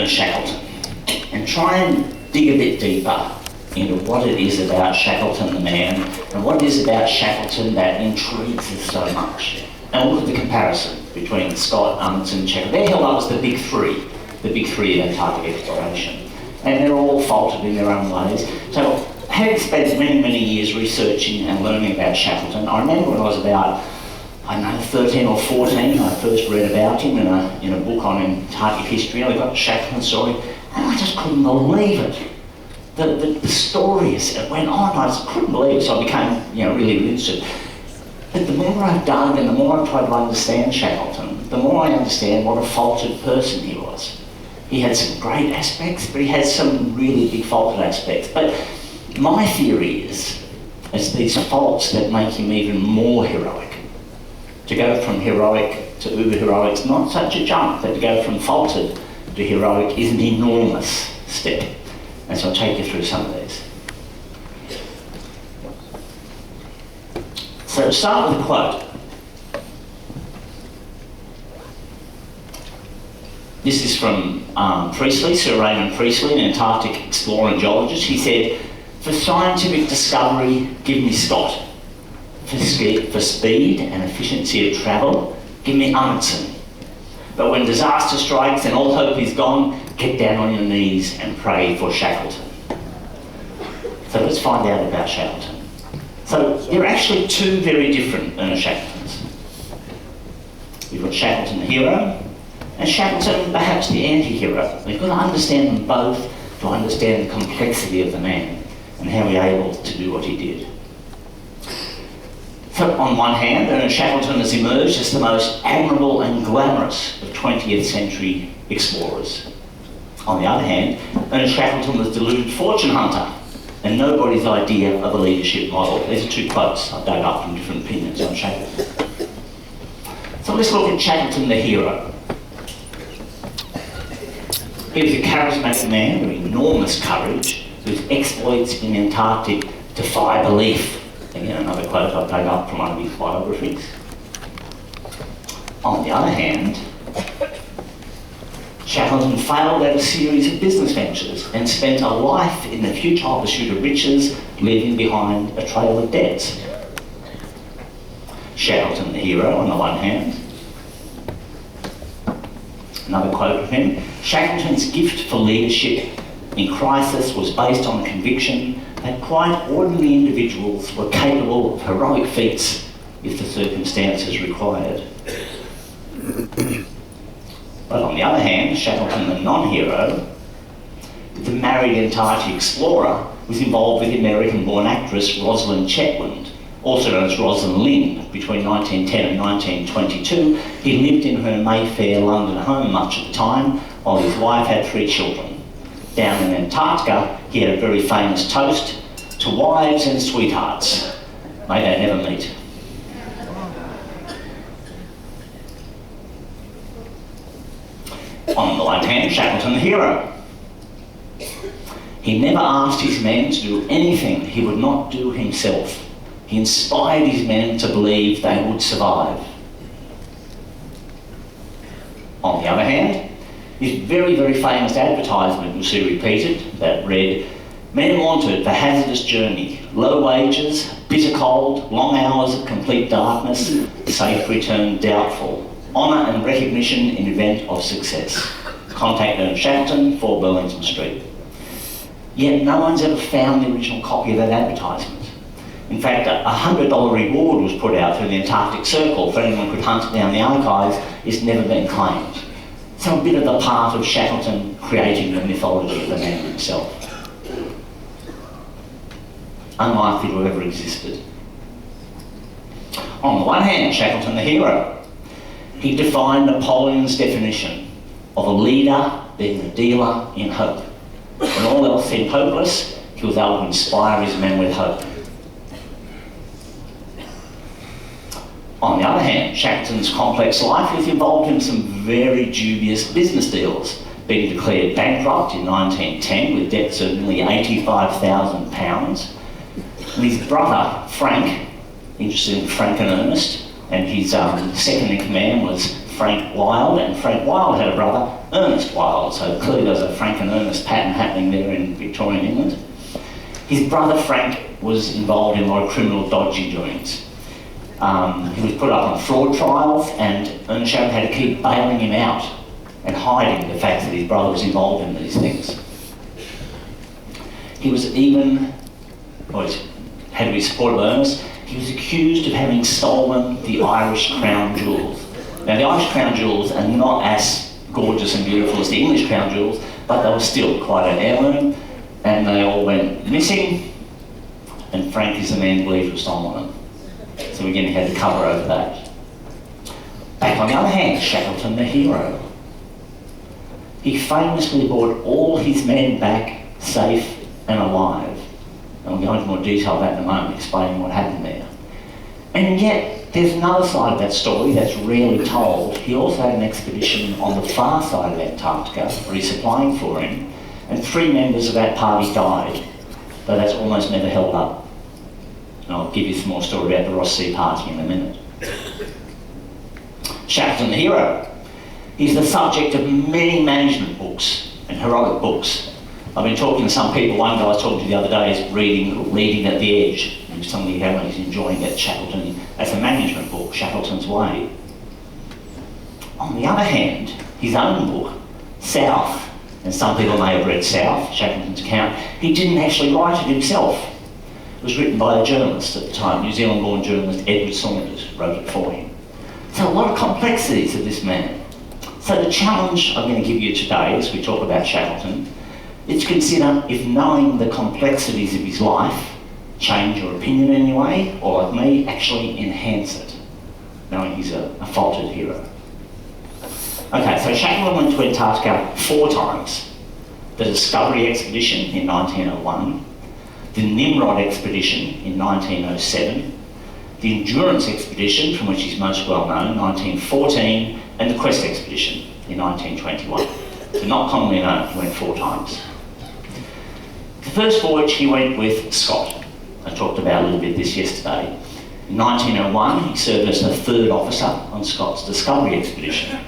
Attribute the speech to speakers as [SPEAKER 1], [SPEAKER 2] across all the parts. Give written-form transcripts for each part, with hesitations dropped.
[SPEAKER 1] Shekhleton and try and dig a bit deeper into what it is about Shekhleton the man and what it is about Shekhleton that intrigues us so much. And look at the comparison between Scott, Amundsen, Shekhleton. They're held up as the big three of Antarctic exploration. And they're all faulted in their own ways. So having spent many, many years researching and learning about Shekhleton, I remember when I was about, 13 or 14, I first read about him in a book on Antarctic history. I got the Shekhleton story, and I just couldn't believe it. The stories that went on, I just couldn't believe it, so I became really interested. But the more I've dug and the more I've tried to understand Shekhleton, the more I understand what a faulted person he was. He had some great aspects, but he had some really big faulted aspects. But my theory is these faults that make him even more heroic. To go from heroic to uber-heroic is not such a jump, but to go from faulted to heroic is an enormous step. And so I'll take you through some of these. So to start with a quote. This is from Priestley, Sir Raymond Priestley, an Antarctic explorer and geologist. He said, "For scientific discovery, give me Scott. For speed and efficiency of travel, give me Amundsen. But when disaster strikes and all hope is gone, get down on your knees and pray for Shekhleton." So let's find out about Shekhleton. So there are actually two very different Shekhletons. We've got Shekhleton the hero, and Shekhleton perhaps the anti-hero. We've got to understand them both to understand the complexity of the man and how he was able to do what he did. So on one hand, Shekhleton has emerged as the most admirable and glamorous of 20th century explorers. On the other hand, Shekhleton was a deluded fortune hunter and nobody's idea of a leadership model. These are two quotes I've dug up from different opinions on Shekhleton. So let's look at Shekhleton the hero. He was a charismatic man with enormous courage, whose exploits in the Antarctic defy belief. Again, another quote I've dug up from one of his biographies. On the other hand, Shekhleton failed at a series of business ventures and spent a life in the futile pursuit of riches, leaving behind a trail of debts. Shekhleton the hero on the one hand. Another quote of him, "Shekhleton's gift for leadership in crisis was based on the conviction that quite ordinary individuals were capable of heroic feats if the circumstances required." But on the other hand, Shekhleton, the non-hero, the married Antarctic explorer, was involved with the American-born actress Rosalind Chetwynd, also known as Rosalind Lynn. Between 1910 and 1922, he lived in her Mayfair London home much of the time, while his wife had 3 children. Down in Antarctica, he had a very famous toast, "To wives and sweethearts, may they never meet." On the one hand, Shekhleton the hero. He never asked his men to do anything he would not do himself. He inspired his men to believe they would survive. On the other hand, his very, very famous advertisement you'll see repeated that read, "Men wanted the hazardous journey, low wages, bitter cold, long hours of complete darkness, safe return doubtful, honour and recognition in event of success. Contact Ernest Shekhleton, 4 Burlington Street." Yet no one's ever found the original copy of that advertisement. In fact, a $100 reward was put out through the Antarctic Circle for anyone who could hunt down the archives. It's never been claimed. So a bit of the part of Shekhleton creating the mythology of the man himself. Unlikely to have ever existed. On the one hand, Shekhleton the hero. He defined Napoleon's definition of a leader being a dealer in hope. When all else seemed hopeless, he was able to inspire his men with hope. On the other hand, Shekhleton's complex life has involved in some very dubious business deals, being declared bankrupt in 1910 with debts of nearly £85,000. And his brother, Frank, interested in Frank and Ernest, and his second in command was Frank Wild, and Frank Wild had a brother, Ernest Wild, so clearly there's a Frank and Ernest pattern happening there in Victorian England. His brother Frank was involved in a lot of criminal dodgy doings. He was put up on fraud trials, and Ernest Shackleton had to keep bailing him out and hiding the fact that his brother was involved in these things. He was even, had to be supported by Ernest, he was accused of having stolen the Irish crown jewels. Now the Irish crown jewels are not as gorgeous and beautiful as the English crown jewels, but they were still quite an heirloom, and they all went missing, and Frank is the man believed to have stolen them. So again, he had to cover over that. Back on the other hand, Shekhleton, the hero. He famously brought all his men back safe and alive. And we'll go into more detail of that in a moment, explaining what happened there. And yet, there's another side of that story that's rarely told. He also had an expedition on the far side of Antarctica, resupplying for him, and 3 members of that party died, though that's almost never held up. And I'll give you some more story about the Ross Sea Party in a minute. Shekhleton, the hero. He's the subject of many management books and heroic books. I've been talking to some people. One guy I was talking to the other day is reading Leading at the Edge. And somebody who's enjoying that Shekhleton as a management book, Shackleton's Way. On the other hand, his own book, South, and some people may have read South, Shackleton's account, he didn't actually write it himself. It was written by a journalist at the time, New Zealand-born journalist Edward Saunders wrote it for him. So a lot of complexities of this man. So the challenge I'm going to give you today as we talk about Shekhleton is to consider if knowing the complexities of his life change your opinion in any way, or like me, actually enhance it, knowing he's a faulted hero. Okay, so Shekhleton went to Antarctica 4 times. The Discovery Expedition in 1901, the Nimrod Expedition in 1907, the Endurance Expedition, from which he's most well known, 1914, and the Quest Expedition in 1921. So not commonly known, he went 4 times. The first voyage he went with Scott. I talked about a little bit this yesterday. In 1901, he served as the 3rd officer on Scott's Discovery Expedition,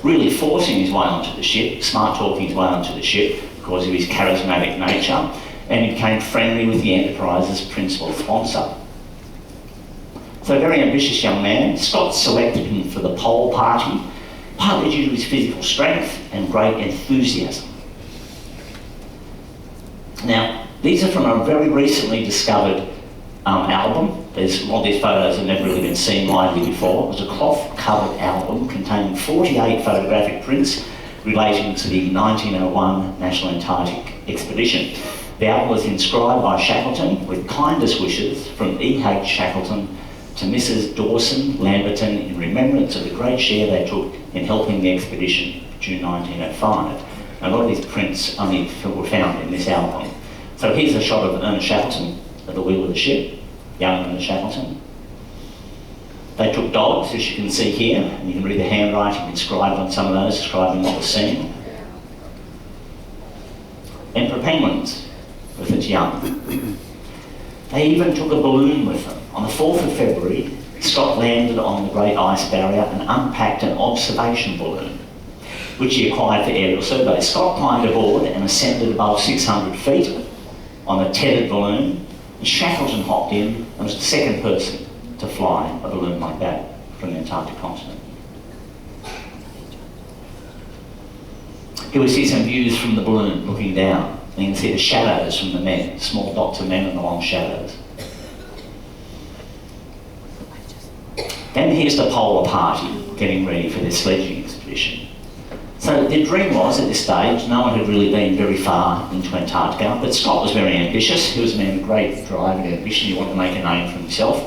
[SPEAKER 1] really forcing his way onto the ship, smart talking his way onto the ship because of his charismatic nature, and he became friendly with the Enterprise's principal sponsor. So a very ambitious young man. Scott selected him for the Pole Party, partly due to his physical strength and great enthusiasm. Now, these are from a very recently discovered album. A lot of these photos have never really been seen widely before. It was a cloth-covered album containing 48 photographic prints relating to the 1901 National Antarctic Expedition. The album was inscribed by Shekhleton with kindest wishes from E.H. Shekhleton to Mrs. Dawson Lamberton in remembrance of the great share they took in helping the expedition June 1905. And a lot of these prints only were found in this album. So here's a shot of Ernest Shackleton at the wheel of the ship, young Ernest Shackleton. They took dogs, as you can see here, and you can read the handwriting inscribed on some of those, describing what was seen. Emperor penguins with its young. They even took a balloon with them. On the 4th of February, Scott landed on the Great Ice Barrier and unpacked an observation balloon, which he acquired for aerial surveys. Scott climbed aboard and ascended above 600 feet on a tethered balloon, and Shekhleton hopped in and was the 2nd person to fly a balloon like that from the Antarctic continent. Here we see some views from the balloon looking down. And you can see the shadows from the men, small dots of men and the long shadows. Then here's the Polar Party getting ready for their sledging expedition. So their dream was, at this stage, no one had really been very far into Antarctica, but Scott was very ambitious. He was a man of great drive and ambition. He wanted to make a name for himself.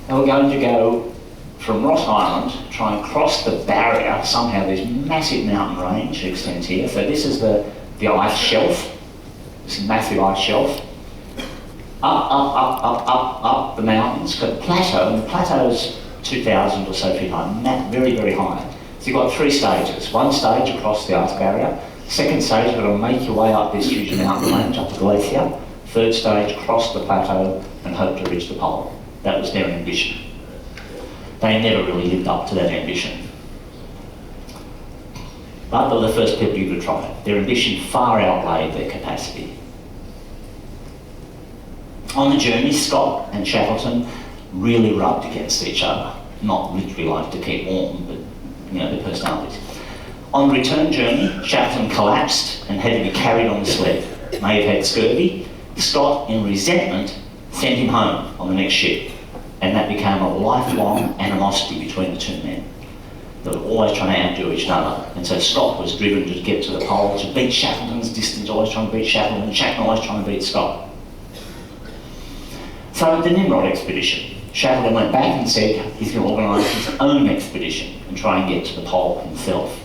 [SPEAKER 1] And we're going to go from Ross Island, try and cross the barrier. Somehow this massive mountain range that extends here. So this is the ice shelf, this massive ice shelf. Up the mountains, got a plateau, and the plateau's 2,000 or so feet high, very, very high. So you've got 3 stages. 1 stage across the ice barrier. 2nd stage, you've got to make your way up this huge mountain range, up the glacier. 3rd stage, cross the plateau and hope to reach the pole. That was their ambition. They never really lived up to that ambition. But they were the first people you could try it. Their ambition far outweighed their capacity. On the journey, Scott and Shekhleton really rubbed against each other. Not literally like to keep warm, but their personalities. On the return journey, Shekhleton collapsed and had to be carried on the sled. May have had scurvy. Scott, in resentment, sent him home on the next ship, and that became a lifelong animosity between the two men. They were always trying to outdo each other, and so Scott was driven to get to the pole to beat Shekhleton's distance, always trying to beat Shekhleton, and Shekhleton always trying to beat Scott. So the Nimrod expedition, Shekhleton went back and said he's going to organise his own expedition and try and get to the pole himself.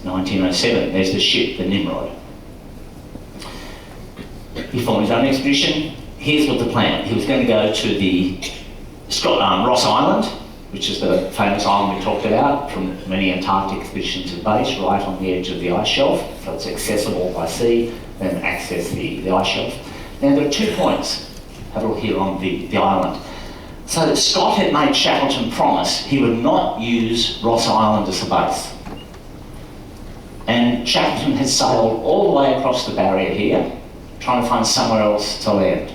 [SPEAKER 1] 1907, there's the ship, the Nimrod. He formed his own expedition. Here's what the plan. He was going to go to the Ross Island, which is the famous island we talked about. From many Antarctic expeditions are based right on the edge of the ice shelf, so it's accessible by sea, then access the ice shelf. Now there are 2 points. Have a look here on the island. So Scott had made Shekhleton promise he would not use Ross Island as a base. And Shekhleton had sailed all the way across the barrier here, trying to find somewhere else to land.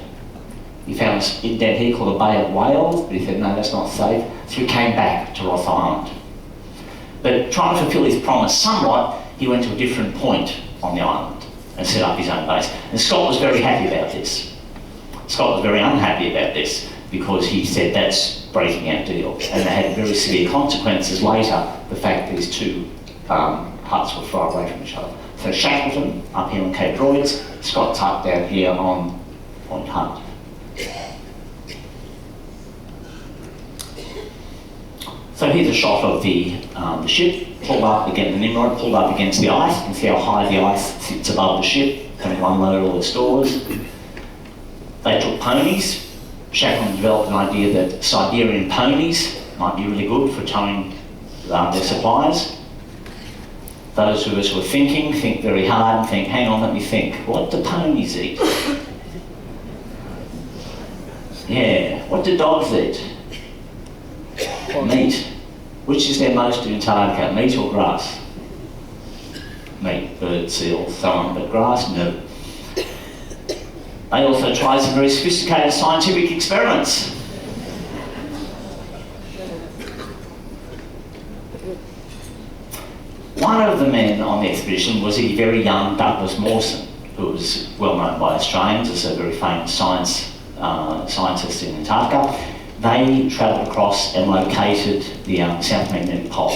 [SPEAKER 1] He found this indent here called the Bay of Whales, but he said, no, that's not safe. So he came back to Ross Island. But trying to fulfill his promise somewhat, he went to a different point on the island and set up his own base. And Scott was very happy about this. Scott was very unhappy about this because he said that's breaking our deal. And they had very severe consequences later, the fact that these two huts were far away from each other. So Shekhleton up here on Cape Droids, Scott's hut down here on Hunt. So here's a shot of the ship, pulled up against the Nimrod, pulled up against the ice. You can see how high the ice sits above the ship, having unloaded all the stores. They took ponies. Shekhleton developed an idea that Siberian ponies might be really good for towing their supplies. Those of us who are thinking, think very hard and think, hang on, let me think, what do ponies eat? Yeah, what do dogs eat? Meat. Which is their most in Antarctica, meat or grass? Meat, birds, seals, so on, but grass, no. They also tried some very sophisticated scientific experiments. One of the men on the expedition was a very young Douglas Mawson, who was well known by Australians as a very famous scientist in Antarctica. They travelled across and located the South Magnetic Pole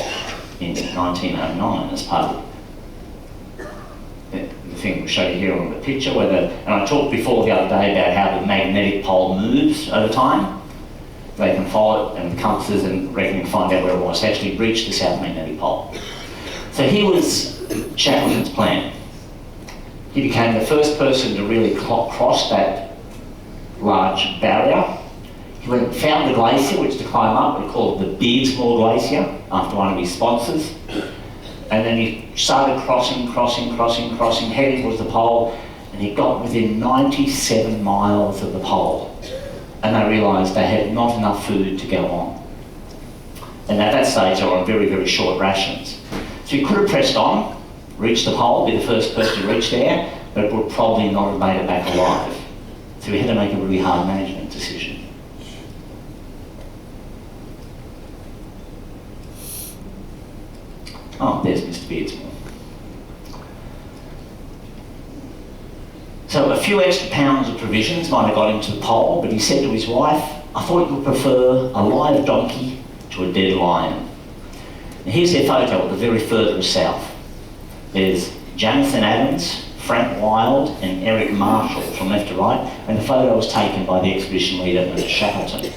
[SPEAKER 1] in 1909 as part of the thing we'll show you here on the picture. And I talked before the other day about how the magnetic pole moves over time. They can follow it and compasses and find out where it was to actually reach the South Magnetic Pole. So here was Shekhleton's plan. He became the first person to really cross that large barrier. He went and found the glacier, which to climb up, we call it the Beardsmore Glacier, after one of his sponsors. And then he started crossing, heading towards the pole, and he got within 97 miles of the pole. And they realised they had not enough food to go on. And at that stage, they were on very, very short rations. So he could have pressed on, reached the pole, be the first person to reach there, but would probably not have made it back alive. So he had to make a really hard management decision. Oh, there's Mr. Beardsmore. So a few extra pounds of provisions might have got him to the pole, but he said to his wife, I thought you would prefer a live donkey to a dead lion. And here's their photo at the very furthest south. There's Jonathan Adams, Frank Wild and Eric Marshall from left to right, and the photo was taken by the expedition leader, Mr. Shekhleton.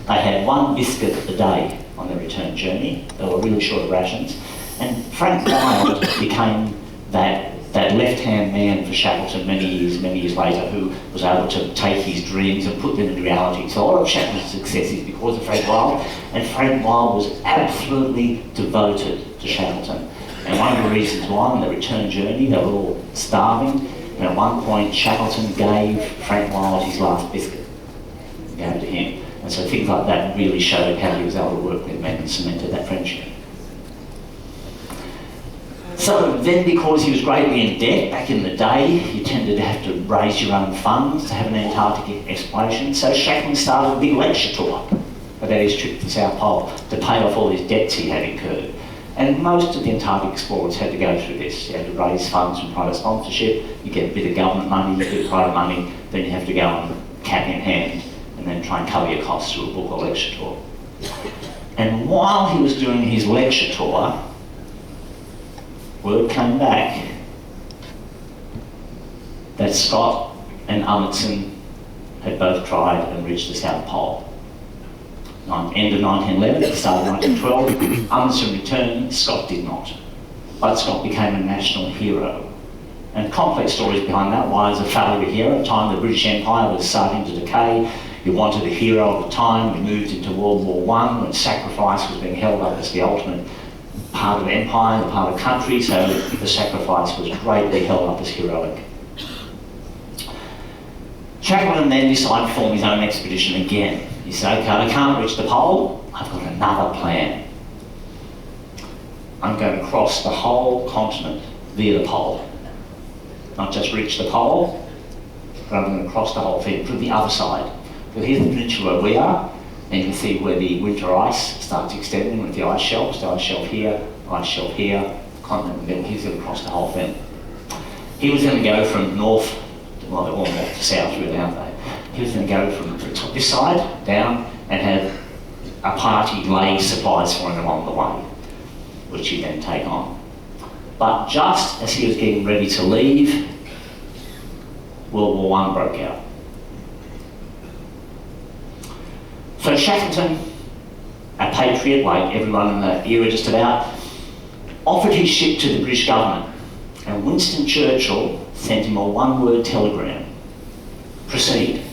[SPEAKER 1] They had one biscuit a day on their return journey. They were really short of rations. And Frank Wild became that left-hand man for Shekhleton many years later, who was able to take his dreams and put them into reality. So a lot of Shekhleton's success is because of Frank Wild, and Frank Wild was absolutely devoted to Shekhleton. And one of the reasons why, on the return journey, they were all starving, and at one point Shekhleton gave Frank Wild his last biscuit. He gave it to him. And so things like that really showed how he was able to work with men and cemented that friendship. So then, because he was greatly in debt back in the day, you tended to have to raise your own funds to have an Antarctic exploration. So Shekhleton started a big lecture tour about his trip to the South Pole to pay off all his debts he had incurred. And most of the Antarctic explorers had to go through this. You had to raise funds from private sponsorship, you get a bit of government money, you get private money, then you have to go and cap in hand and then try and cover your costs through a book or lecture tour. And while he was doing his lecture tour, word came back that Scott and Amundsen had both tried and reached the South Pole. End of 1911, at the start of 1912, Amundsen returned, Scott did not. But Scott became a national hero. And complex stories behind that. Why is a failure hero? At the time the British Empire was starting to decay. You wanted a hero of the time. We moved into World War I when sacrifice was being held up as the ultimate part of empire, part of country, so the sacrifice was greatly held up as heroic. Shekhleton then decided to form his own expedition again. He said, okay, I can't reach the pole, I've got another plan. I'm going to cross the whole continent via the pole. Not just reach the pole, but I'm going to cross the whole thing from the other side. So here's the peninsula where we are, and you can see where the winter ice starts extending with the ice shelves, the ice shelf here, ice shelf here, the continent in the middle. He's going to cross the whole thing. He was going to go from north, well, they're all north to south really, aren't they? He was going to go from this side down and have a party lay supplies for him along the way, which he'd then take on. But just as he was getting ready to leave, World War I broke out. So Shekhleton, a patriot like everyone in the era just about, offered his ship to the British government, and Winston Churchill sent him a one-word telegram: proceed.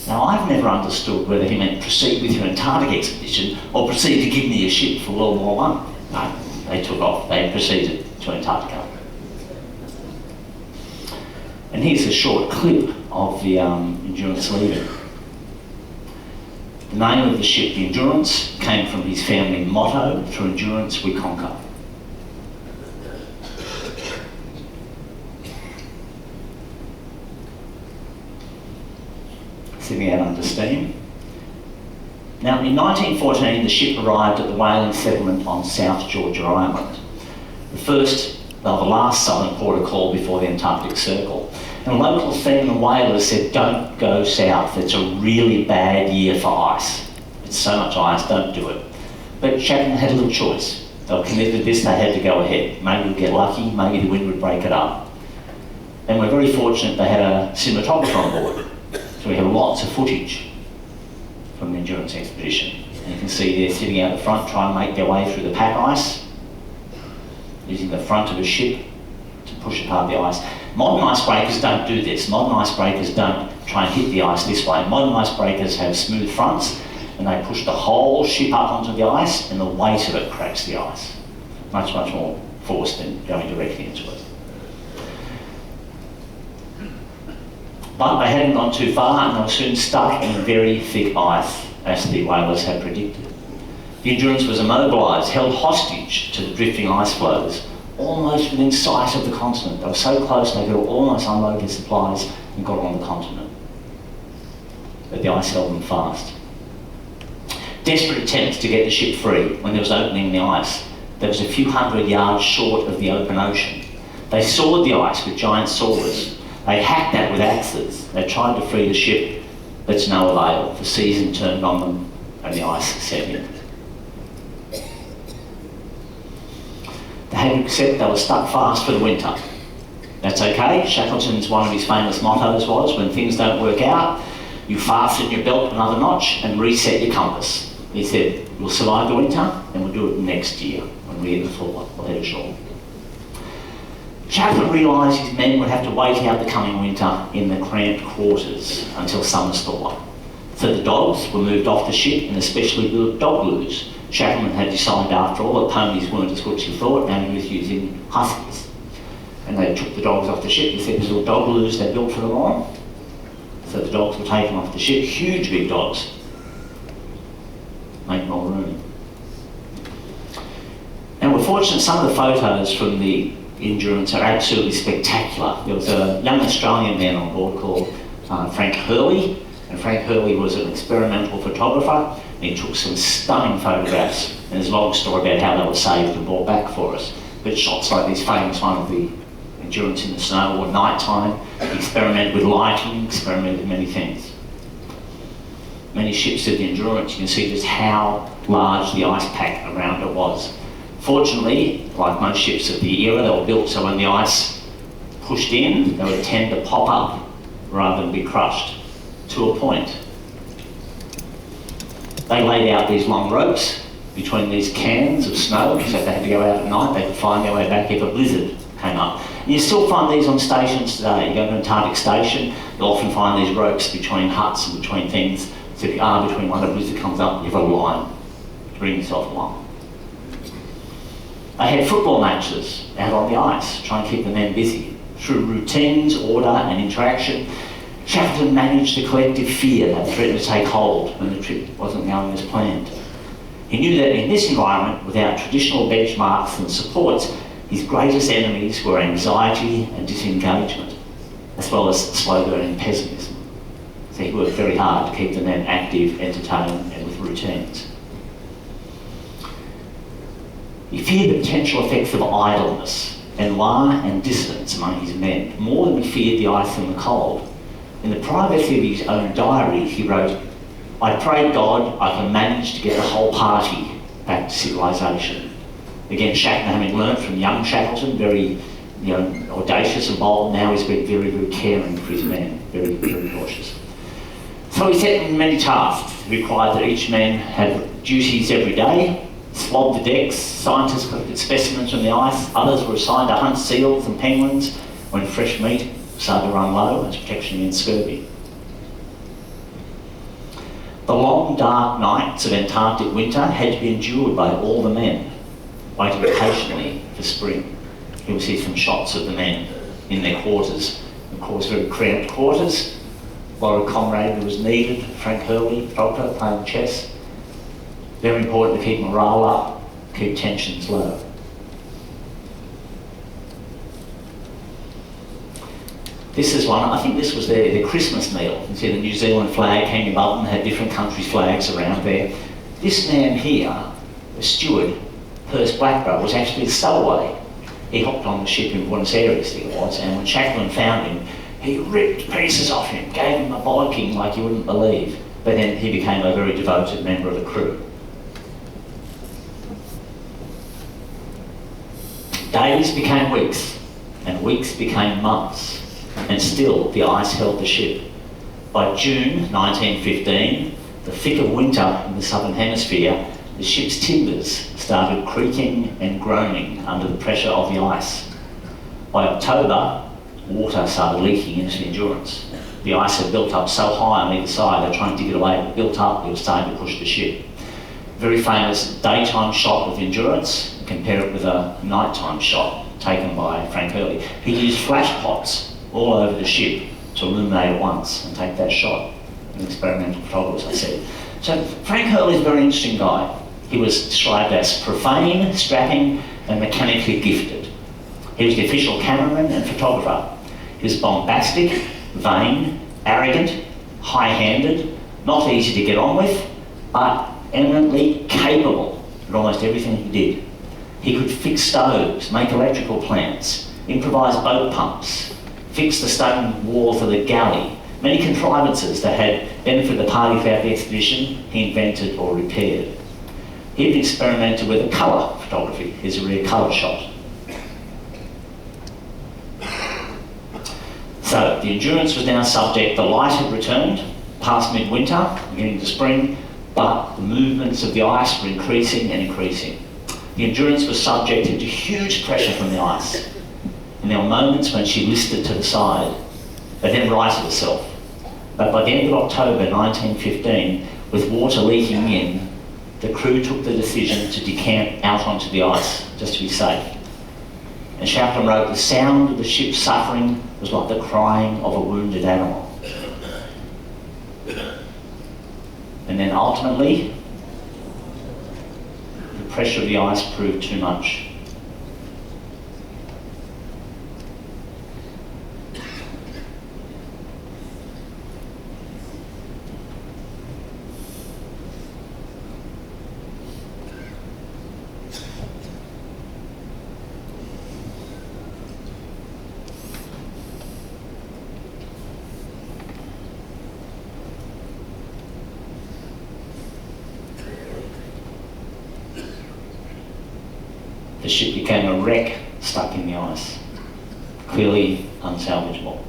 [SPEAKER 1] Now, I've never understood whether he meant proceed with your Antarctic expedition or proceed to give me a ship for World War I. No, they took off, they proceeded to Antarctica. And here's a short clip of the Endurance leaving. The name of the ship, the Endurance, came from his family motto: through endurance we conquer. Sitting out under steam. Now, in 1914, the ship arrived at the whaling settlement on South Georgia Island, the last southern port of call before the Antarctic Circle. And local seamen whalers said, don't go south, it's a really bad year for ice. It's so much ice, don't do it. But Shekhleton had a little choice. They were committed to this, they had to go ahead. Maybe we'd get lucky, maybe the wind would break it up. And we're very fortunate they had a cinematographer on board. So we have lots of footage from the Endurance expedition. And you can see they're sitting out the front trying to make their way through the pack ice, using the front of a ship to push apart the ice. Modern icebreakers don't do this. Modern icebreakers don't try and hit the ice this way. Modern icebreakers have smooth fronts and they push the whole ship up onto the ice and the weight of it cracks the ice. Much, much more force than going directly into it. But they hadn't gone too far and they were soon stuck in very thick ice, as the whalers had predicted. The Endurance was immobilised, held hostage to the drifting ice floes, almost within sight of the continent. They were so close they could almost unload their supplies and got on the continent. But the ice held them fast. Desperate attempts to get the ship free when there was opening in the ice. There was a few hundred yards short of the open ocean. They sawed the ice with giant saws. They hacked that with axes. They tried to free the ship, but to no avail. The season turned on them and the ice set in. They had to accept they were stuck fast for the winter. That's okay. Shekhleton's one of his famous mottos was, when things don't work out, you fasten your belt another notch and reset your compass. He said, we'll survive the winter and we'll do it next year when we hit the floor, we'll head ashore. Shekhleton realised his men would have to wait out the coming winter in the cramped quarters until summer thaw. So the dogs were moved off the ship in a specially built dog loos. Shekhleton had decided after all that ponies weren't as good as he thought, and he was using huskies. And they took the dogs off the ship. He said, there's little dog loos they built for them all. So the dogs were taken off the ship, huge big dogs. Make more room. And we're fortunate, some of the photos from the Endurance are absolutely spectacular. There was a young Australian man on board called Frank Hurley, and Frank Hurley was an experimental photographer, and he took some stunning photographs, and there's a long story about how they were saved and brought back for us. But shots like this famous one of the Endurance in the snow or night time, he experimented with lighting, experimented with many things. Many ships of the Endurance, you can see just how large the ice pack around it was. Fortunately, like most ships of the era, they were built so when the ice pushed in, they would tend to pop up rather than be crushed, to a point. They laid out these long ropes between these cans of snow, so if they had to go out at night, they could find their way back if a blizzard came up. And you still find these on stations today. You go to an Antarctic station, you'll often find these ropes between huts and between things. So if you are between one, a blizzard comes up, you've got a line to bring yourself along. They had football matches out on the ice, trying to keep the men busy. Through routines, order and interaction, Shekhleton managed the collective fear that threatened to take hold when the trip wasn't going as planned. He knew that in this environment, without traditional benchmarks and supports, his greatest enemies were anxiety and disengagement, as well as slow-burning pessimism. So he worked very hard to keep the men active, entertained and with routines. He feared the potential effects of idleness, ennui and dissonance among his men, more than he feared the ice and the cold. In the privacy of his own diary, he wrote, "I pray God I can manage to get the whole party back to civilization." Again, Shekhleton, having learnt from young Shekhleton, very audacious and bold, now he's been very, very caring for his men, very, very cautious. So he set them many tasks. He required that each man have duties every day, swab the decks, scientists collected specimens from the ice, others were assigned to hunt seals and penguins when fresh meat started to run low as protection against scurvy. The long dark nights of Antarctic winter had to be endured by all the men, waiting patiently for spring. Here we see some shots of the men in their quarters. Of course, very cramped quarters. Borrowed comrade who was needed, Frank Hurley, photographer, playing chess. Very important to keep morale up, keep tensions low. This is one, I think this was their Christmas meal. You see the New Zealand flag hanging above them, had different countries' flags around there. This man here, the steward, Percy Blackburn, was actually a stowaway. He hopped on the ship in Buenos Aires, I think it was, and when Shekhleton found him, he ripped pieces off him, gave him a bollocking like you wouldn't believe. But then he became a very devoted member of the crew. Days became weeks, and weeks became months, and still the ice held the ship. By June 1915, the thick of winter in the southern hemisphere, the ship's timbers started creaking and groaning under the pressure of the ice. By October, water started leaking into the Endurance. The ice had built up so high on either side, they were trying to dig it away, it built up, it was starting to push the ship. Very famous daytime shot of the Endurance, compare it with a nighttime shot taken by Frank Hurley. He used flash pots all over the ship to illuminate at once and take that shot. An experimental photographer, as I said. So Frank Hurley is a very interesting guy. He was described as profane, strapping and mechanically gifted. He was the official cameraman and photographer. He was bombastic, vain, arrogant, high-handed, not easy to get on with, but eminently capable at almost everything he did. He could fix stoves, make electrical plants, improvise boat pumps, fix the stone walls of the galley. Many contrivances that had benefited the party throughout the expedition, he invented or repaired. He even experimented with colour photography, his rear colour shot. So the Endurance was now subject, the light had returned past midwinter, beginning to spring, but the movements of the ice were increasing and increasing. The Endurance was subjected to huge pressure from the ice, and there were moments when she listed to the side, but then righted herself. But by the end of October 1915, with water leaking in, the crew took the decision to decamp out onto the ice, just to be safe. And Shekhleton wrote, "The sound of the ship's suffering was like the crying of a wounded animal." And then ultimately, the pressure of the ice proved too much. the ship became a wreck stuck in the ice, clearly unsalvageable.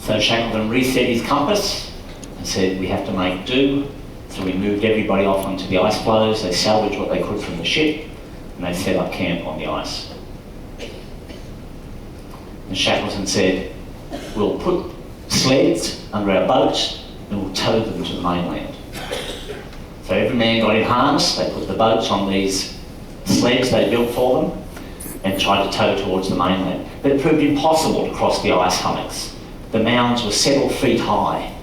[SPEAKER 1] So Shekhleton reset his compass and said, we have to make do. So we moved everybody off onto the ice floes. They salvaged what they could from the ship, and they set up camp on the ice. And Shekhleton said, we'll put sleds under our boats and we'll tow them to the mainland. So every man got in harness, they put the boats on these sleds they built for them and tried to tow towards the mainland. But it proved impossible to cross the ice hummocks. The mounds were several feet high.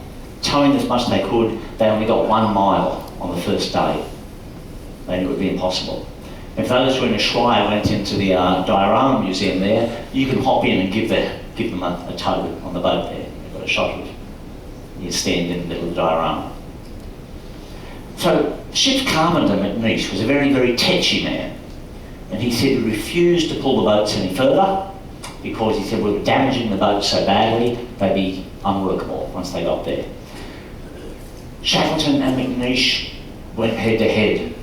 [SPEAKER 1] Towing as much as they could, they only got 1 mile on the first day. They knew it would be impossible. If those who were in Ushuaia went into the diorama museum there, you can hop in and give them a tow on the boat there. You've got a shot of you stand in the middle of the diorama. So the ship's carpenter, McNeish, was a very, very tetchy man. And he said he refused to pull the boats any further because he said we were damaging the boats so badly, they'd be unworkable once they got there. Shekhleton and McNeish went head to head,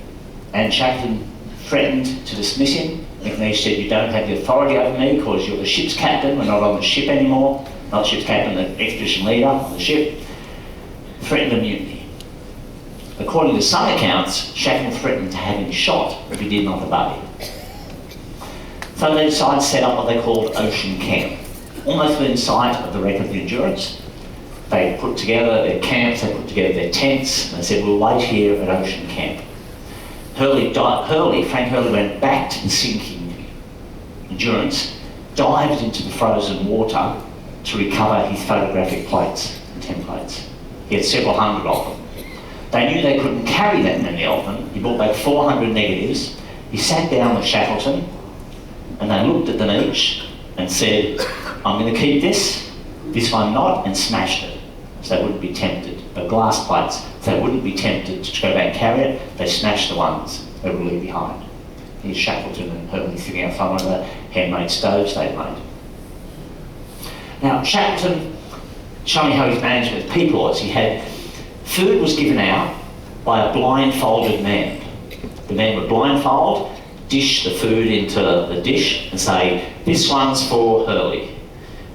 [SPEAKER 1] and Shekhleton threatened to dismiss him. McNeish said, you don't have the authority over me because you're the ship's captain, we're not on the ship anymore. Not the ship's captain, the expedition leader on the ship. Threatened a mutiny. According to some accounts, Shekhleton threatened to have him shot if he did not obey. So they decided to set up what they called Ocean Camp, almost within sight of the wreck of the Endurance. They put together their camps, they put together their tents, and they said, we'll wait here at Ocean Camp. Frank Hurley went back to the sinking Endurance, dived into the frozen water to recover his photographic plates and templates. He had several hundred of them. They knew they couldn't carry that many of them. He brought back 400 negatives. He sat down with Shekhleton, and they looked at them each and said, I'm going to keep this one not, and smashed it, so they wouldn't be tempted. The glass plates, so they wouldn't be tempted to go back and carry it. They smashed the ones they would leave behind. Here's Shekhleton and Hurley sitting outside one of the handmade stoves they'd made. Now, Shekhleton, showing how he's managed with people was, food was given out by a blindfolded man. The man would blindfold, dish the food into the dish and say, this one's for Hurley,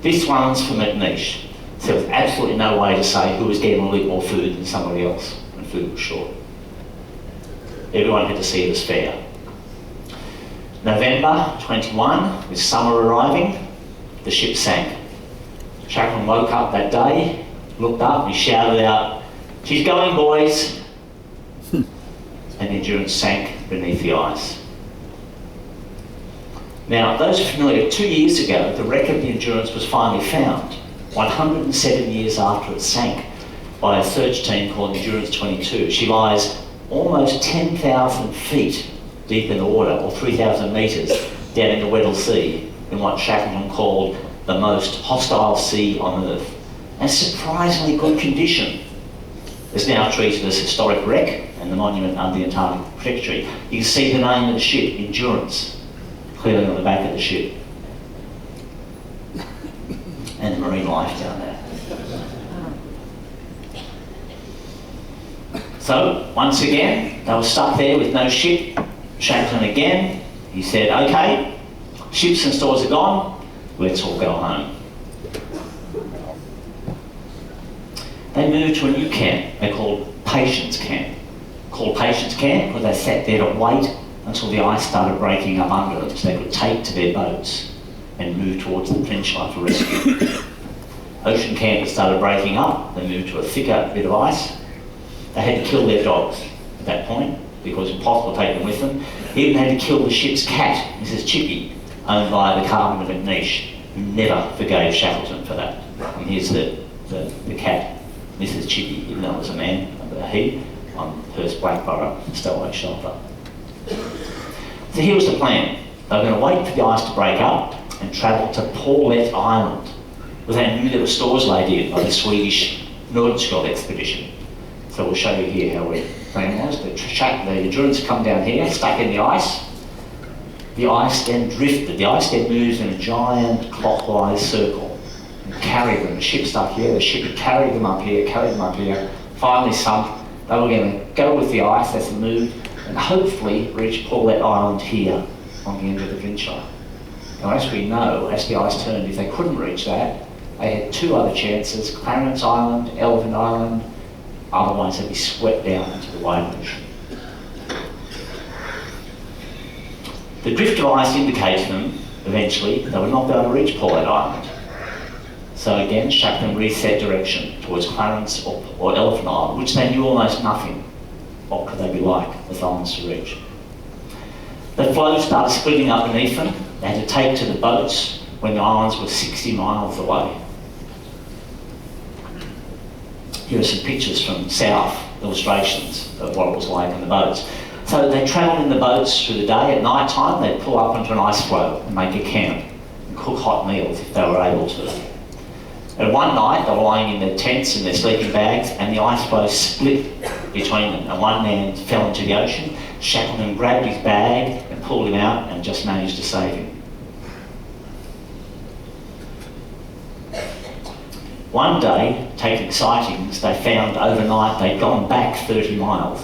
[SPEAKER 1] this one's for McNeish. So there was absolutely no way to say who was getting a little more food than somebody else when food was short. Everyone had to see it as fair. November 21, with summer arriving, the ship sank. Shekhleton woke up that day, looked up and he shouted out, she's going, boys! And the Endurance sank beneath the ice. Now, those who are familiar, 2 years ago, the wreck of the Endurance was finally found, 107 years after it sank, by a search team called Endurance 22. She lies almost 10,000 feet deep in the water, or 3,000 metres down in the Weddell Sea, in what Shekhleton called the most hostile sea on Earth. And surprisingly good condition. It's now treated as historic wreck and the monument under the Antarctic Protectorate. You can see the name of the ship, Endurance, clearly on the back of the ship. And the marine life down there. So, once again, they were stuck there with no ship. Shekhleton again, he said, okay, ships and stores are gone, let's all go home. They moved to a new camp they called Patience Camp. Called Patience Camp because they sat there to wait until the ice started breaking up under them so they could take to their boats and move towards the peninsula for rescue. Ocean Camp had started breaking up, they moved to a thicker bit of ice. They had to kill their dogs at that point because it was impossible to take them with them. They even had to kill the ship's cat, Mrs. Chippy, owned by the carpenter McNeish, who never forgave Shekhleton for that. And here's the cat, Mrs. Chippy, even though it was a man, a he, on Hurst Blackborough Stowaway Shelter. So here was the plan. They were going to wait for the ice to break up and travel to Paulet Island, because they knew there were stores laid in by the Swedish Nordenskjöld expedition. So we'll show you here how our plan was. The Endurance come down here, stuck in the ice. The ice then drifted. The ice then moves in a giant clockwise circle and carried them. The ship stuck here, the ship had carried them up here, finally sunk. They were going to go with the ice as it moved, and hopefully reach Paulet Island here on the end of the Flintshire. Now, as we know, as the ice turned, if they couldn't reach that, they had two other chances: Clarence Island, Elephant Island. Otherwise, they'd be swept down into the wave ocean. The drift of ice indicated to them eventually they were not going to reach Paulet Island. So again, Shekhleton reset direction towards Clarence or Elephant Island, which they knew almost nothing. What could they be like as islands to reach? The floe started splitting up beneath them. They had to take to the boats when the islands were 60 miles away. Here are some pictures from south, illustrations of what it was like in the boats. So they travelled in the boats through the day. At night time, they'd pull up onto an ice floe and make a camp and cook hot meals if they were able to. And one night, they were lying in their tents and their sleeping bags, and the ice floe split between them, and one man fell into the ocean. Shekhleton grabbed his bag and pulled him out and just managed to save him. One day, taking sightings, they found overnight they'd gone back 30 miles.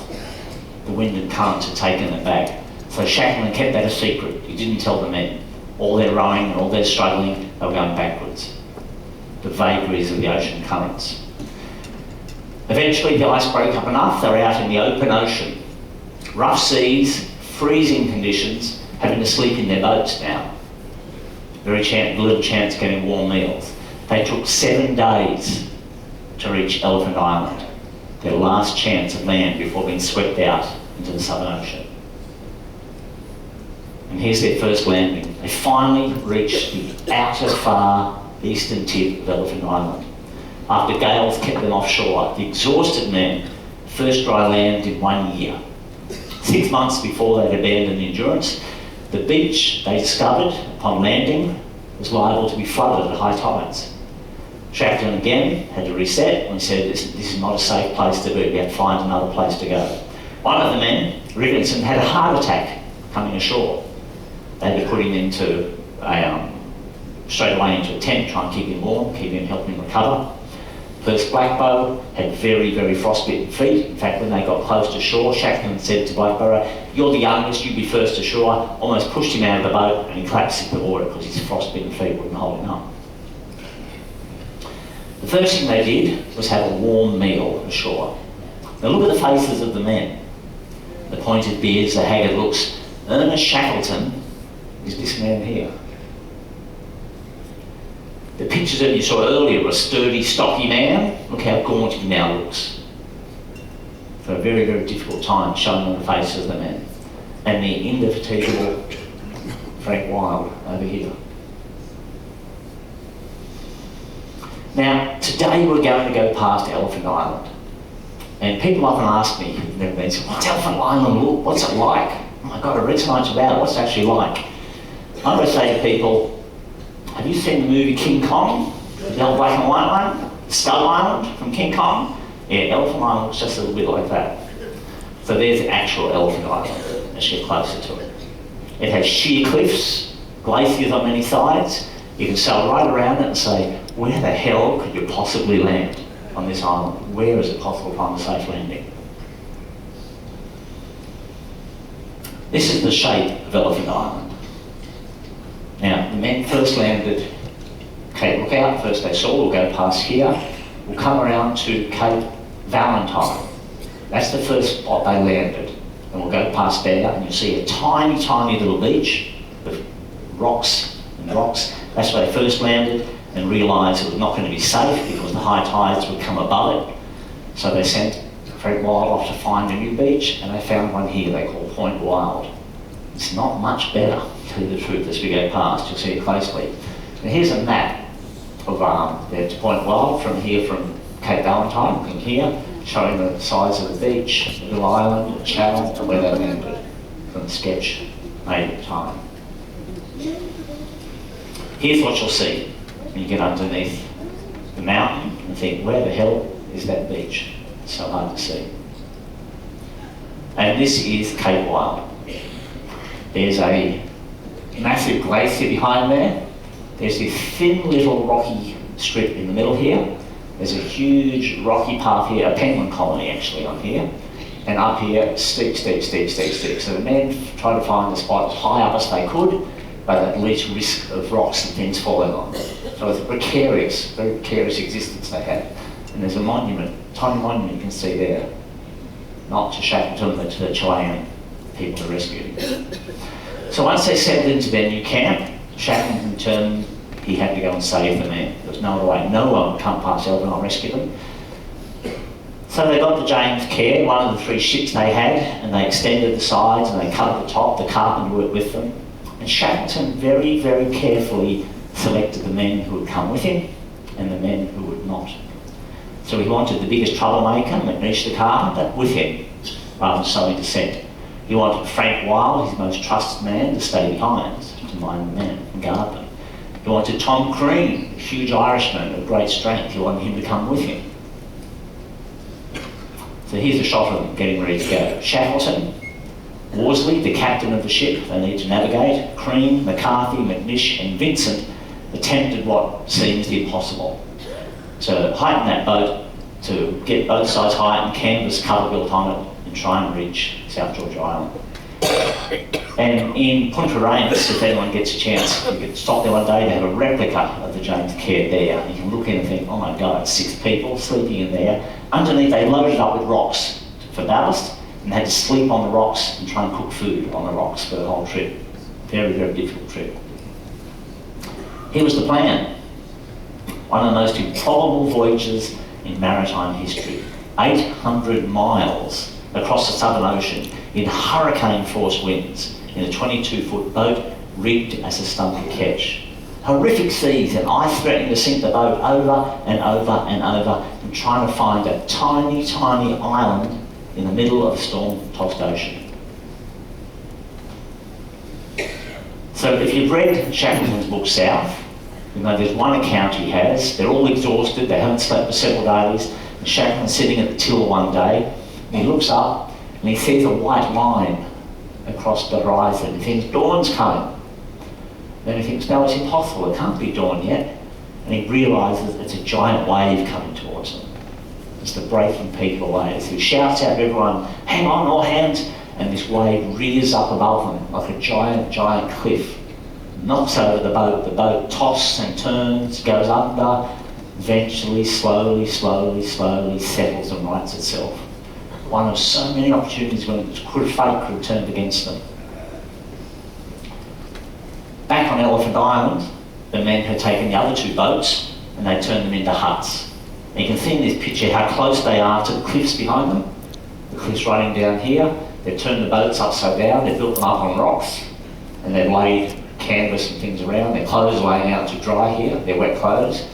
[SPEAKER 1] The wind and current had taken it back. So Shekhleton kept that a secret. He didn't tell the men. All their rowing and all their struggling, they were going backwards. The vagaries of the ocean currents. Eventually the ice broke up enough, they were out in the open ocean. Rough seas, freezing conditions, having to sleep in their boats now. Little chance of getting warm meals. They took 7 days to reach Elephant Island, their last chance of land before being swept out into the Southern Ocean. And here's their first landing. They finally reached the outer far eastern tip of Elephant Island. After gales kept them offshore, the exhausted men first dry land in 1 year. 6 months before they'd abandoned the Endurance, the beach they discovered upon landing was liable to be flooded at high tides. Shekhleton again had to reset and said this is not a safe place to be, we had to find another place to go. One of the men, Rigginson, had a heart attack coming ashore. They had to put him into straight away into a tent, try and keep him warm, help him recover. First Blackbow had very, very frostbitten feet. In fact, when they got close to shore, Shekhleton said to Blackbow, "You're the youngest, you be first ashore," almost pushed him out of the boat and he collapsed in the water because his frostbitten feet wouldn't hold him up. The first thing they did was have a warm meal ashore. Now look at the faces of the men. The pointed beards, the haggard looks. Ernest Shekhleton is this man here. The pictures that you saw earlier of a sturdy, stocky man, look how gaunt he now looks. For a very, very difficult time shown on the faces of the men. And the indefatigable Frank Wild over here. Now, today we're going to go past Elephant Island. And people often ask me, they say, what's Elephant Island look? What's it like? Oh my God, I read so much about it, what's it actually like? I'm going to say to people, have you seen the movie King Kong? The old black and white one? Skull Island from King Kong? Yeah, Elephant Island looks just a little bit like that. So there's the actual Elephant Island, as you get closer to it. It has sheer cliffs, glaciers on many sides. You can sail right around it and say, where the hell could you possibly land on this island? Where is it possible to find a safe landing? This is the shape of Elephant Island. Now, the men first landed Cape Lookout, first they saw, we'll go past here. We'll come around to Cape Valentine. That's the first spot they landed. And we'll go past there and you'll see a tiny, tiny little beach with rocks and rocks. That's where they first landed and realised it was not going to be safe because the high tides would come above it. So they sent Frank Wild off to find a new beach and they found one here they call Point Wild. It's not much better, to tell you the truth, as we go past. You'll see it closely. And here's a map of there's Point Wild from here, from Cape Valentine, from here, showing the size of the beach, the little island, the channel, and where they landed from the sketch made at the time. Here's what you'll see when you get underneath the mountain and think, where the hell is that beach? It's so hard to see. And this is Cape Wild. There's a massive glacier behind there. There's this thin little rocky strip in the middle here. There's a huge rocky path here, a penguin colony actually on here. and up here, steep. So the men tried to find a spot as high up as they could, but at least risk of rocks and things falling on them. So it's a precarious, very precarious existence they had. And there's a monument, tiny monument you can see there, not to Shekhleton, but to the Chilean people who rescued him. So once they settled into their new camp, Shekhleton determined he had to go and save the men. There was no other way. No one would come past Elvin and rescue them. So they got the James Caird, one of the 3 ships they had, and they extended the sides and they covered the top. The carpenter worked with them. And Shekhleton very, very carefully selected the men who would come with him and the men who would not. So he wanted the biggest troublemaker, McNeish the carpenter, with him, rather than sowing dissent. He wanted Frank Wilde, his most trusted man, to stay behind, to mind the men and guard them. He wanted Tom Crean, a huge Irishman of great strength. He wanted him to come with him. So here's a shot of them getting ready to go. Shekhleton, Worsley, the captain of the ship they need to navigate, Crean, McCarthy, McNish and Vincent attempted what seems the impossible. To heighten that boat, to get both sides high and canvas cover built on it and try and reach South Georgia Island. And in Punta Arenas, if anyone gets a chance, you can stop there one day, they have a replica of the James Caird there. You can look in and think, oh my God, 6 people sleeping in there. Underneath they loaded up with rocks for ballast and had to sleep on the rocks and try and cook food on the rocks for the whole trip. Very, very difficult trip. Here was the plan. One of the most improbable voyages in maritime history. 800 miles across the Southern Ocean in hurricane-force winds in a 22-foot boat rigged as a stunted ketch. Horrific seas and ice threatening to sink the boat over and over and over and trying to find a tiny, tiny island in the middle of a storm-tossed ocean. So if you've read Shekhleton's book South, you know there's one account he has, they're all exhausted, they haven't slept for several days, and Shekhleton's sitting at the till one day, and he looks up and he sees a white line across the horizon. He thinks dawn's coming. Then he thinks, no, it's impossible, it can't be dawn yet. And he realises it's a giant wave coming towards them. It's the breaking peak of the wave. So he shouts out to everyone, hang on, all hands, and this wave rears up above them like a giant, giant cliff. Knocks over the boat tosses and turns, goes under, eventually, slowly settles and rights itself. One of so many opportunities when fate could have turned against them. Back on Elephant Island, the men had taken the other 2 boats and they turned them into huts. And you can see in this picture how close they are to the cliffs behind them. The cliffs running down here. They've turned the boats upside down, they've built them up on rocks, and they've laid canvas and things around. Their clothes are laying out to dry here, their wet clothes.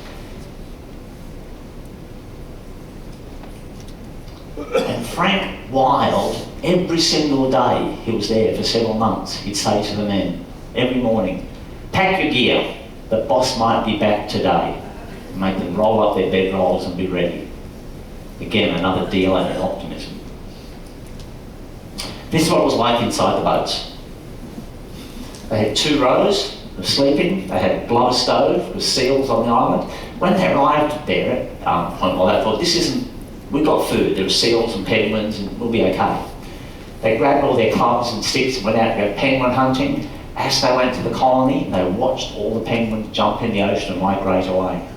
[SPEAKER 1] And Frank Wilde, every single day he was there for several months, he'd say to the men, every morning, pack your gear, the boss might be back today. And make them roll up their bedrolls and be ready. Again, another dealer in optimism. This is what it was like inside the boats. They had 2 rows of sleeping, they had a blower stove with seals on the island. When they arrived there at Point Well, they thought, we've got food, there are seals and penguins and we'll be okay. They grabbed all their clubs and sticks and went out to go penguin hunting. As they went to the colony, they watched all the penguins jump in the ocean and migrate away.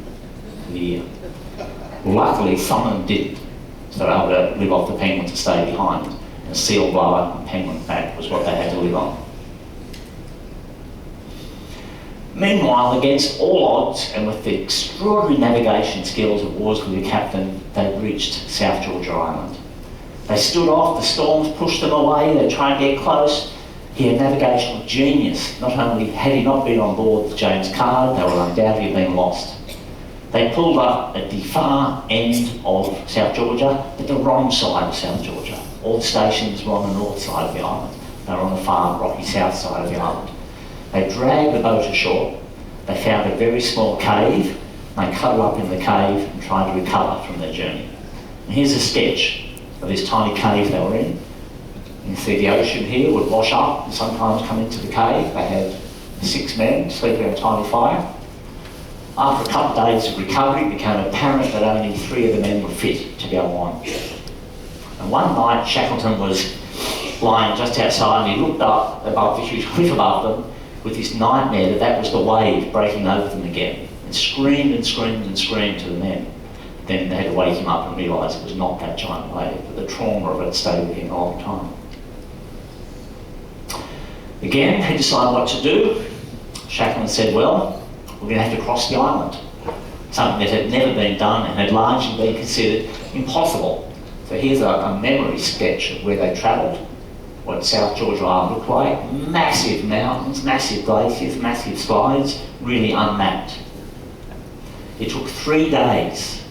[SPEAKER 1] Luckily, some of them didn't, so they were able to live off the penguins and stay behind. And seal blower and penguin fat was what they had to live on. Meanwhile, against all odds and with the extraordinary navigation skills of Worsley, the captain, they reached South Georgia Island. They stood off, the storms pushed them away, they tried to get close. He had navigational genius. Not only had he not been on board the James Caird, they would undoubtedly have been lost. They pulled up at the far end of South Georgia, but the wrong side of South Georgia. All the stations were on the north side of the island. They were on the far rocky south side of the island. They dragged the boat ashore. They found a very small cave. They cuddled up in the cave and tried to recover from their journey. And here's a sketch of this tiny cave they were in. You can see the ocean here would wash up and sometimes come into the cave. They had 6 men sleeping on a tiny fire. After a couple of days of recovery, it became apparent that only 3 of the men were fit to go on. And one night, Shekhleton was lying just outside, and he looked up above the huge cliff above them with this nightmare that was the wave breaking over them again, and screamed and screamed and screamed to the men. Then they had to wake him up and realise it was not that giant wave, but the trauma of it stayed with him a long time. Again, he decided what to do. Shekhleton said, well, we're going to have to cross the island. Something that had never been done and had largely been considered impossible. So here's a memory sketch of where they travelled, what South Georgia Island looked like. Massive mountains, massive glaciers, massive slides, really unmapped. It took 3 days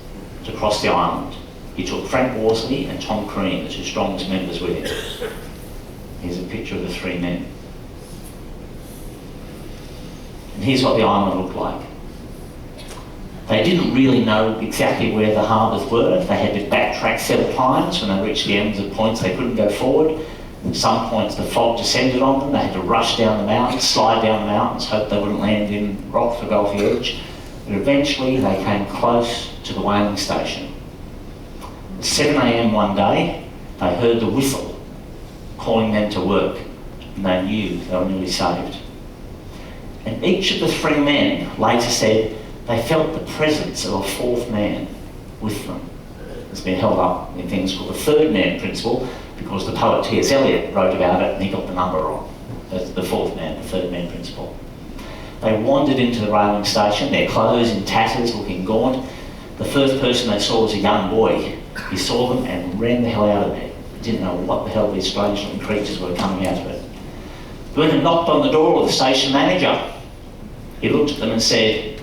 [SPEAKER 1] to cross the island. He took Frank Worsley and Tom Crean, the two strongest members with him. Here's a picture of the 3 men. And here's what the island looked like. They didn't really know exactly where the harbours were. They had to backtrack several times. When they reached the ends of points, they couldn't go forward. At some points, the fog descended on them. They had to rush down the mountains, slide down the mountains, hope they wouldn't land in rock or go off the edge. But eventually, they came close to the whaling station. At 7 a.m. one day, they heard the whistle calling them to work, and they knew they were nearly saved. And each of the 3 men later said they felt the presence of a 4th man with them. It's been held up in things called the 3rd man principle, because the poet T.S. Eliot wrote about it and he got the number wrong. That's the 4th man, the 3rd man principle. They wandered into the whaling station, their clothes in tatters, looking gaunt. The first person they saw was a young boy. He saw them and ran the hell out of there. He didn't know what the hell these strange looking creatures were coming out of it. He went and knocked on the door of the station manager. He looked at them and said,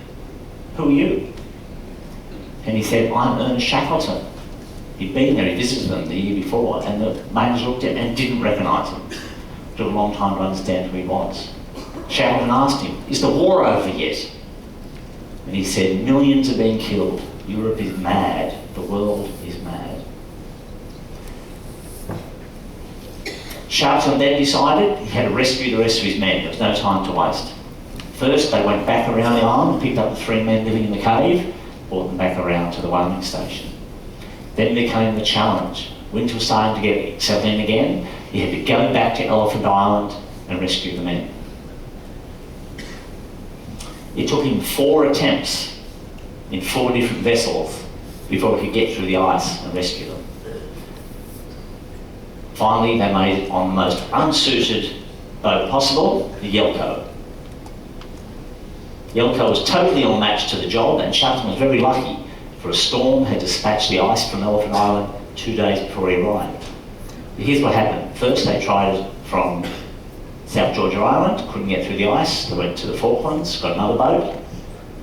[SPEAKER 1] "Who are you?" And he said, "I'm Ernest Shekhleton." He'd been there, he visited them the year before, and the manager looked at him and didn't recognise him. It took a long time to understand who he was. Shekhleton asked him, "Is the war over yet?" And he said, "Millions are being killed. Europe is mad. The world is mad." Shekhleton then decided he had to rescue the rest of his men. There was no time to waste. First, they went back around the island, picked up the 3 men living in the cave, brought them back around to the whaling station. Then became the challenge. Winter was starting to get settled in again. He had to go back to Elephant Island and rescue the men. It took him 4 attempts in 4 different vessels before he could get through the ice and rescue them. Finally, they made it on the most unsuited boat possible, the Yelko. Yelko was totally unmatched to the job, and Shekhleton was very lucky, for a storm had dispatched the ice from Elephant Island 2 days before he arrived. But here's what happened. First, they tried it from South Georgia Island, couldn't get through the ice. They went to the Falklands, got another boat,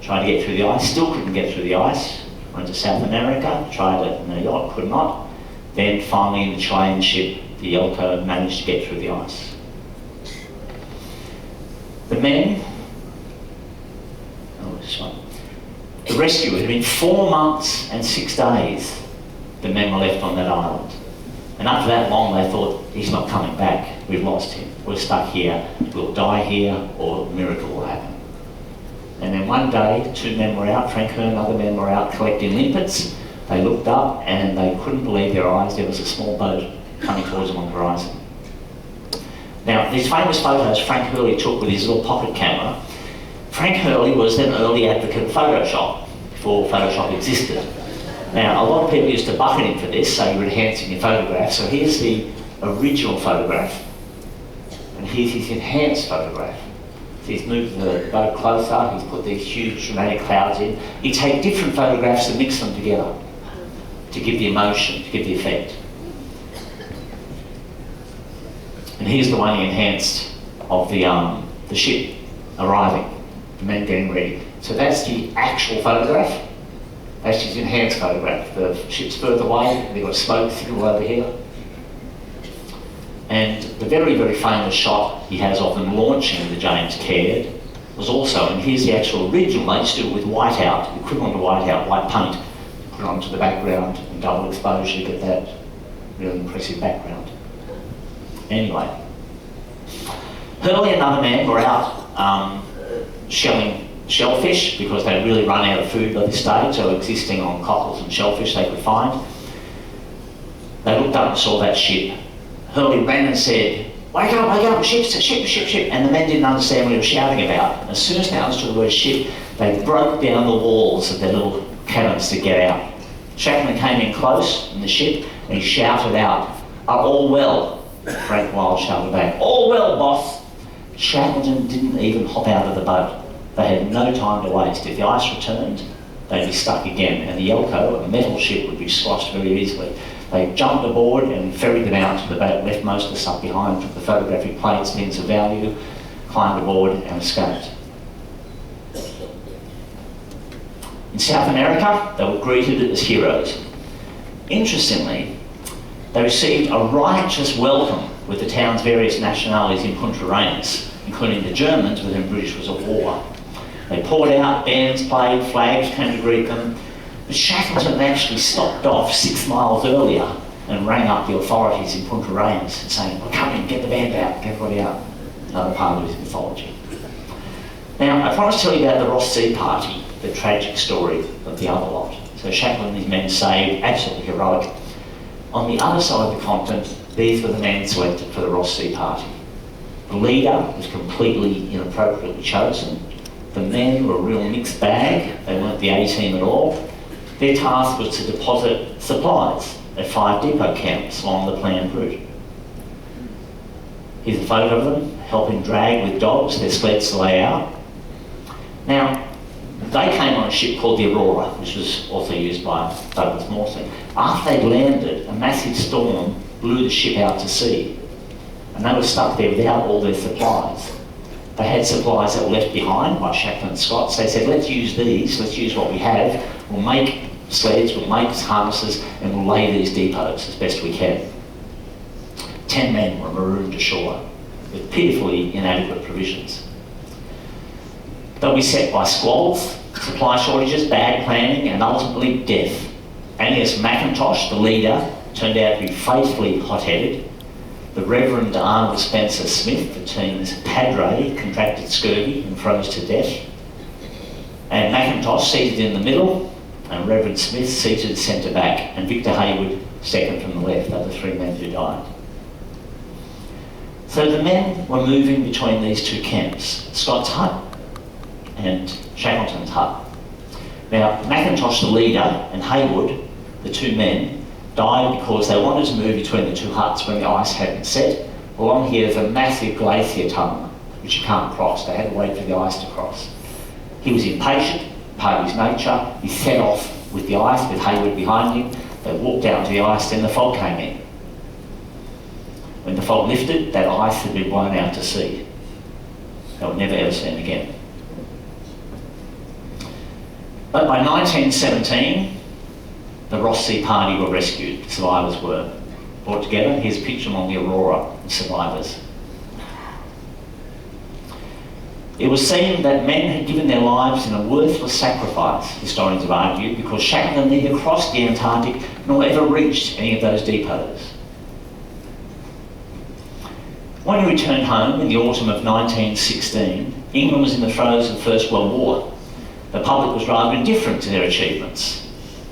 [SPEAKER 1] tried to get through the ice, still couldn't get through the ice. Went to South America, tried it in a yacht, could not. Then finally in the Chilean ship, the Yelko managed to get through the ice. The men, the rescue, it had been 4 months and 6 days the men were left on that island. And after that long they thought, he's not coming back, we've lost him, we're stuck here, we'll die here or a miracle will happen. And then one day 2 men were out, Frank Hearn and other men were out collecting limpets. They looked up and they couldn't believe their eyes. There was a small boat coming towards them on the horizon. Now, these famous photos Frank Hurley took with his little pocket camera. Frank Hurley was an early advocate of Photoshop, before Photoshop existed. Now, a lot of people used to bucket him for this, so you were enhancing your photograph. So here's the original photograph, and here's his enhanced photograph. So he's moved the boat closer, he's put these huge dramatic clouds in. He'd take different photographs and mix them together to give the emotion, to give the effect. And here's the one he enhanced of the ship arriving, the men getting ready. So that's the actual photograph. That's his enhanced photograph. The ship's further away, they've got smoke signal over here. And the very, very famous shot he has of them launching the James Caird was also, and here's the actual original, they used to do it with whiteout, equivalent to whiteout, white paint, put it onto the background and double exposure to get that really impressive background. Anyway, Hurley and other men were out shelling shellfish because they'd really run out of food by this stage. They were existing on cockles and shellfish they could find. They looked up and saw that ship. Hurley ran and said, wake up, ship. And the men didn't understand what he was shouting about. And as soon as they understood the word ship, they broke down the walls of their little cabins to get out. Shekhleton came in close in the ship and he shouted out, are all well? Frank Wild shouted back, all well, boss. Shekhleton didn't even hop out of the boat. They had no time to waste. If the ice returned, they'd be stuck again, and the Yelko, a metal ship, would be squashed very easily. They jumped aboard and ferried them out to the boat, left most of the stuff behind, took the photographic plates, things of value, climbed aboard and escaped. In South America, they were greeted as heroes. Interestingly, they received a righteous welcome with the town's various nationalities in Punta Arenas, including the Germans with whom the British was at war. They poured out, bands played, flags came to greet them. But Shekhleton actually stopped off 6 miles earlier and rang up the authorities in Punta Arenas saying, well, come in, get the band out, get everybody out. Another part of his mythology. Now, I promised to tell you about the Ross Sea Party, the tragic story of the other lot. So Shekhleton and his men saved, absolutely heroic. On the other side of the continent, these were the men selected for the Ross Sea Party. The leader was completely inappropriately chosen. The men were a real mixed bag. They weren't the A-team at all. Their task was to deposit supplies at 5 depot camps along the planned route. Here's a photo of them, helping drag with dogs their sleds to lay out. Now, they came on a ship called the Aurora, which was also used by Douglas Mawson. After they'd landed, a massive storm blew the ship out to sea, and they were stuck there without all their supplies. They had supplies that were left behind by Shekhleton and Scott, so they said, let's use these, let's use what we have, we'll make sleds, we'll make harnesses, and we'll lay these depots as best we can. 10 men were marooned ashore with pitifully inadequate provisions. They'll be set by squalls, supply shortages, bad planning, and ultimately death. Angus McIntosh, the leader, turned out to be faithfully hot-headed. The Reverend Arnold Spencer Smith, the team's padre, contracted scurvy and froze to death. And McIntosh seated in the middle, and Reverend Smith seated centre back, and Victor Hayward second from the left. They were the 3 men who died. So the men were moving between these 2 camps, Scott's hut and Shekhleton's hut. Now, McIntosh, the leader, and Hayward, the 2 men, died because they wanted to move between the 2 huts when the ice hadn't set. Along here is a massive glacier tunnel, which you can't cross. They had to wait for the ice to cross. He was impatient, part of his nature. He set off with the ice, with Hayward behind him. They walked out to the ice, then the fog came in. When the fog lifted, that ice had been blown out to sea. They were never ever seen again. But by 1917, the Ross Sea Party were rescued. The survivors were brought together. Here's a picture on the Aurora, the survivors. It was seen that men had given their lives in a worthless sacrifice, historians have argued, because Shekhleton neither crossed the Antarctic nor ever reached any of those depots. When he returned home in the autumn of 1916, England was in the throes of the First World War. The public was rather indifferent to their achievements.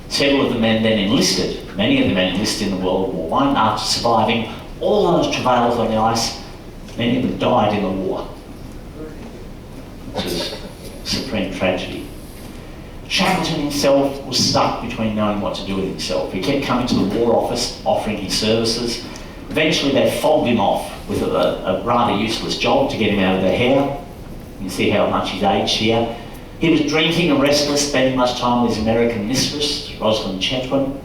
[SPEAKER 1] Several of the men then enlisted, many of the men enlisted in the World War I, after surviving all those travails on the ice, many of them died in the war. Which was supreme tragedy. Shekhleton himself was stuck between knowing what to do with himself. He kept coming to the War Office, offering his services. Eventually they fobbed him off with a rather useless job to get him out of their hair. You can see how much he's aged here. He was drinking and restless, spending much time with his American mistress, Rosalind Chetwynd.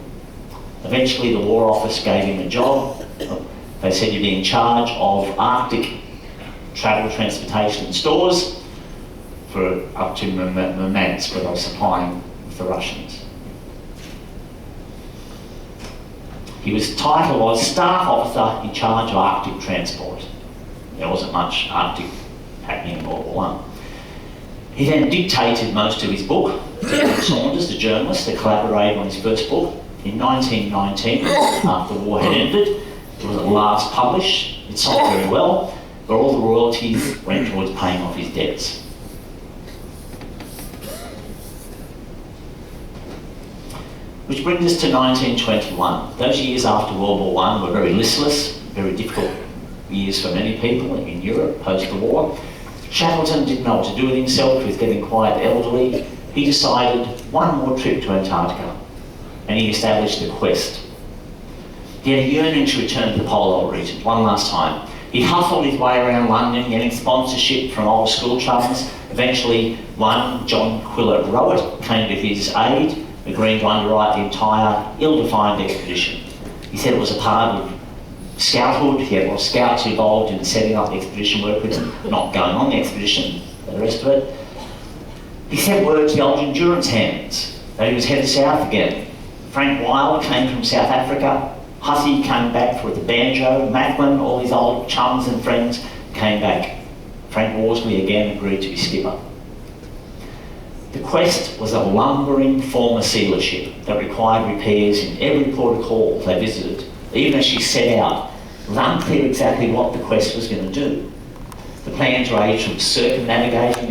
[SPEAKER 1] Eventually the War Office gave him a job. They said you'd be in charge of Arctic travel, transportation and stores for up to Murmansk, where they were supplying the Russians. His title was Staff Officer in charge of Arctic transport. There wasn't much Arctic happening in World War I. He then dictated most of his book to Ian Saunders, the journalist, that collaborated on his first book. In 1919, after the war had ended, it was at last published. It sold very well, but all the royalties went towards paying off his debts. Which brings us to 1921. Those years after World War I were very listless, very difficult years for many people in Europe post the war. Shekhleton didn't know what to do with himself. He was getting quite elderly. He decided one more trip to Antarctica, and he established the quest. He had a yearning to return to the polar region one last time. He hustled his way around London, getting sponsorship from old school chums. Eventually, one, John Quillett Rowett, came to his aid, agreeing to underwrite the entire ill-defined expedition. He said it was a part of scouthood. He had a lot of scouts involved in setting up the expedition work with him, not going on the expedition, and the rest of it. He sent word to the old endurance hands that he was headed south again. Frank Wilde came from South Africa. Hussey came back with the banjo. Macklin, all his old chums and friends came back. Frank Worsley again agreed to be skipper. The quest was a lumbering former sealer ship that required repairs in every port of call they visited. Even as she set out, it was unclear exactly what the quest was going to do. The plans ranged from circumnavigating the